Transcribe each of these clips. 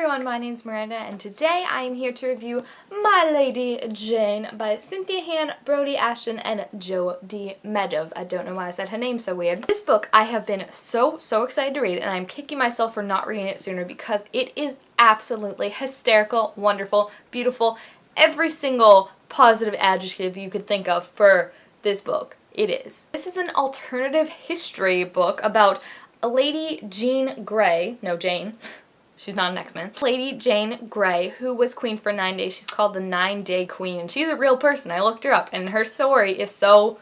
everyone, my name's Miranda and today I am here to review My Lady Jane by Cynthia Hand, Brody Ashton, and Jodi Meadows. I don't know why I said her name so weird. This book I have been so excited to read, and I'm kicking myself for not reading it sooner because it is absolutely hysterical, wonderful, beautiful, every single positive adjective you could think of for this book. It is. This is an alternative history book about a Lady Jean Grey, no Jane, she's not an X-Men, Lady Jane Grey, who was queen for 9 days. She's called the 9-Day Queen, and she's a real person. I looked her up, and her story is so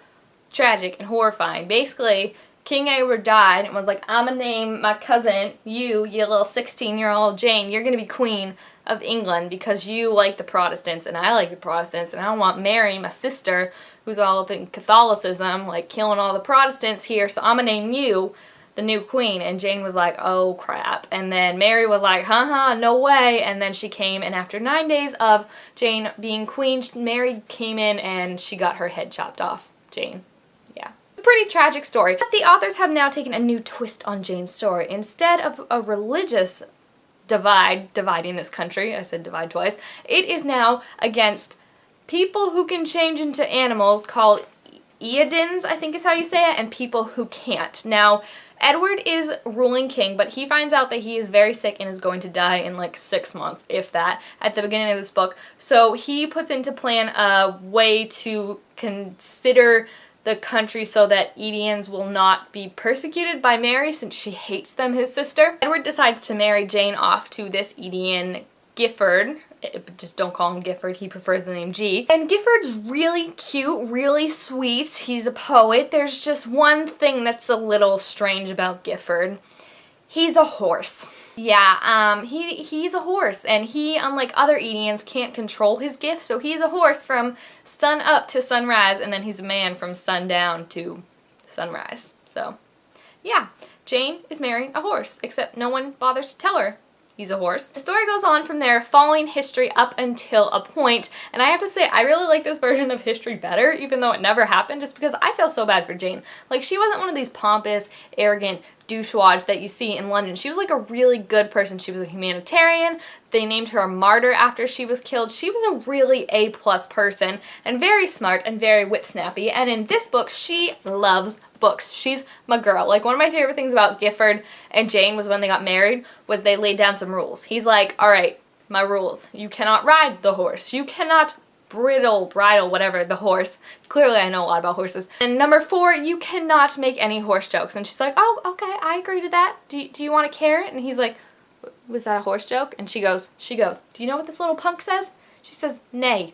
tragic and horrifying. Basically, King Edward died and was like, I'm gonna name my cousin, you little 16-year-old Jane, you're gonna be queen of England because you like the Protestants and I like the Protestants, and I don't want Mary, my sister, who's all up in Catholicism, like killing all the Protestants here, so I'm gonna name you the new queen. And Jane was like, oh crap. And then Mary was like, no way. And then she came, and after 9 days of Jane being queen, Mary came in and she got her head chopped off. Jane. Yeah. A pretty tragic story. But the authors have now taken a new twist on Jane's story. Instead of a religious dividing this country, I said divide twice, it is now against people who can change into animals called Eadins, I think is how you say it, and people who can't. Now, Edward is ruling king, but he finds out that he is very sick and is going to die in like 6 months, if that, at the beginning of this book. So he puts into plan a way to consider the country so that Eadians will not be persecuted by Mary since she hates them, his sister. Edward decides to marry Jane off to this Eadian Gifford. Just don't call him Gifford, he prefers the name G. And Gifford's really cute, really sweet. He's a poet. There's just one thing that's a little strange about Gifford. He's a horse. Yeah, he's a horse, and he, unlike other Eadians, can't control his gifts, so he's a horse from sun up to sunrise, and then he's a man from sundown to sunrise. So, yeah, Jane is marrying a horse, except no one bothers to tell her he's a horse. The story goes on from there, following history up until a point, and I have to say, I really like this version of history better, even though it never happened, just because I feel so bad for Jane. Like, she wasn't one of these pompous, arrogant douchewads that you see in London. She was like a really good person. She was a humanitarian. They named her a martyr after she was killed. She was a really A-plus person, and very smart and very whip-snappy, and in this book, she loves books. She's my girl. Like, one of my favorite things about Gifford and Jane was when they got married was they laid down some rules. He's like, all right, my rules. You cannot ride the horse. You cannot bridle, whatever, the horse. Clearly I know a lot about horses. And number 4, you cannot make any horse jokes. And she's like, oh, okay, I agree to that. Do you want a carrot? And he's like, was that a horse joke? And she goes, do you know what this little punk says? She says, nay.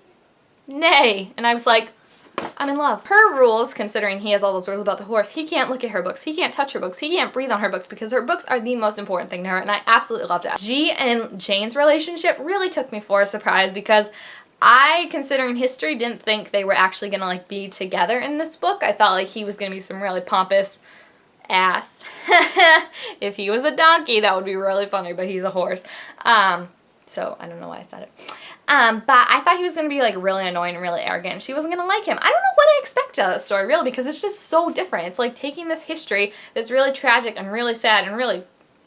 Nay. And I was like, I'm in love. Her rules, considering he has all those rules about the horse, he can't look at her books, he can't touch her books, he can't breathe on her books because her books are the most important thing to her, and I absolutely loved it. G and Jane's relationship really took me for a surprise because I, considering history, didn't think they were actually gonna like be together in this book. I thought like he was gonna be some really pompous ass. If he was a donkey, that would be really funny, but he's a horse. So I don't know why I said it. But I thought he was going to be like really annoying and really arrogant. She wasn't going to like him. I don't know what I expected out of the story really, because it's just so different. It's like taking this history that's really tragic and really sad and really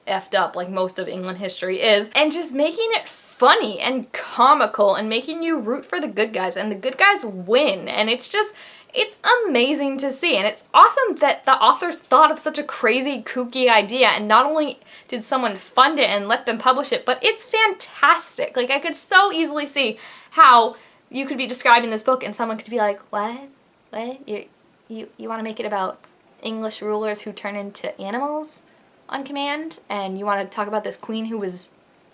effed up like most of England history is, and just making it funny and comical and making you root for the good guys, and the good guys win, and it's amazing to see, and it's awesome that the authors thought of such a crazy, kooky idea, and not only did someone fund it and let them publish it, but it's fantastic. Like, I could so easily see how you could be describing this book and someone could be like, what? You want to make it about English rulers who turn into animals on command, and you want to talk about this queen who was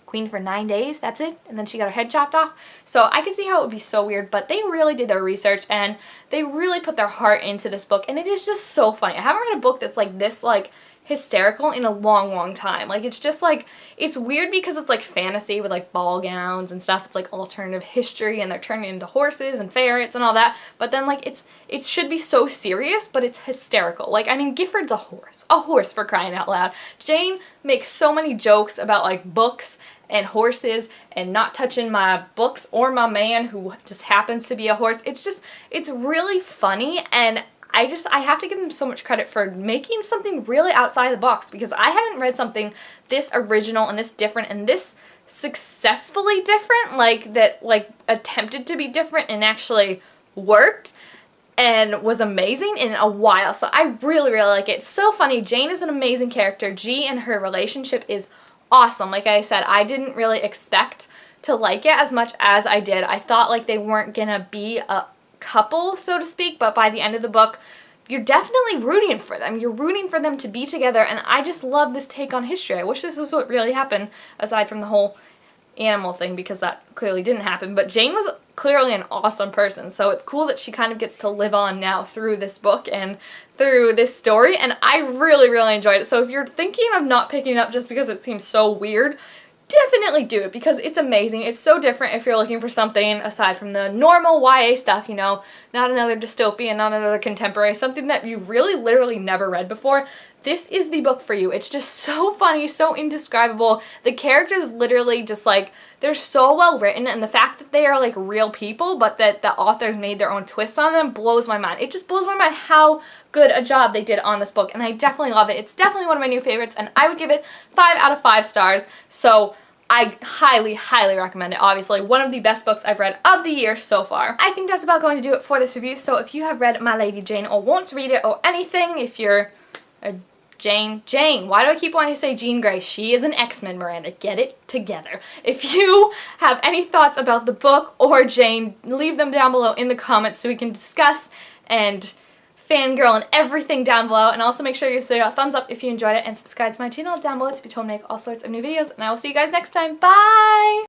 queen for 9 days, that's it, and then she got her head chopped off. So I could see how it would be so weird, but they really did their research and they really put their heart into this book, and it is just so funny. I haven't read a book that's like this like hysterical in a long time. Like, it's just like, it's weird because it's like fantasy with like ball gowns and stuff. It's like alternative history and they're turning into horses and ferrets and all that, but then like it should be so serious, but it's hysterical. Like, I mean, Gifford's a horse for crying out loud. Jane makes so many jokes about like books and horses and not touching my books or my man who just happens to be a horse. It's really funny, and I have to give them so much credit for making something really outside the box, because I haven't read something this original and this different and this successfully different, like attempted to be different and actually worked and was amazing in a while. So I really, really like it. It's so funny. Jane is an amazing character. G and her relationship is awesome. Like I said, I didn't really expect to like it as much as I did. I thought like they weren't gonna be a couple, so to speak, but by the end of the book, you're definitely rooting for them. You're rooting for them to be together, and I just love this take on history. I wish this was what really happened, aside from the whole animal thing, because that clearly didn't happen. But Jane was clearly an awesome person, so it's cool that she kind of gets to live on now through this book and through this story, and I really, really enjoyed it. So if you're thinking of not picking it up just because it seems so weird, definitely do it, because it's amazing. It's so different if you're looking for something aside from the normal YA stuff, you know, not another dystopian, not another contemporary, something that you really literally never read before. This is the book for you. It's just so funny, so indescribable. The characters literally just like, they're so well written, and the fact that they are like real people but that the authors made their own twists on them blows my mind. It just blows my mind how good a job they did on this book, and I definitely love it. It's definitely one of my new favorites, and I would give it 5 out of 5 stars. So I highly, highly recommend it. Obviously, one of the best books I've read of the year so far. I think that's about going to do it for this review. So if you have read My Lady Jane or want to read it or anything, if you're a Jane, why do I keep wanting to say Jean Grey? She is an X-Men, Miranda. Get it together. If you have any thoughts about the book or Jane, leave them down below in the comments so we can discuss and fangirl and everything down below. And also make sure you give this video a thumbs up if you enjoyed it, and subscribe to my channel down below to be told to make all sorts of new videos. And I will see you guys next time. Bye!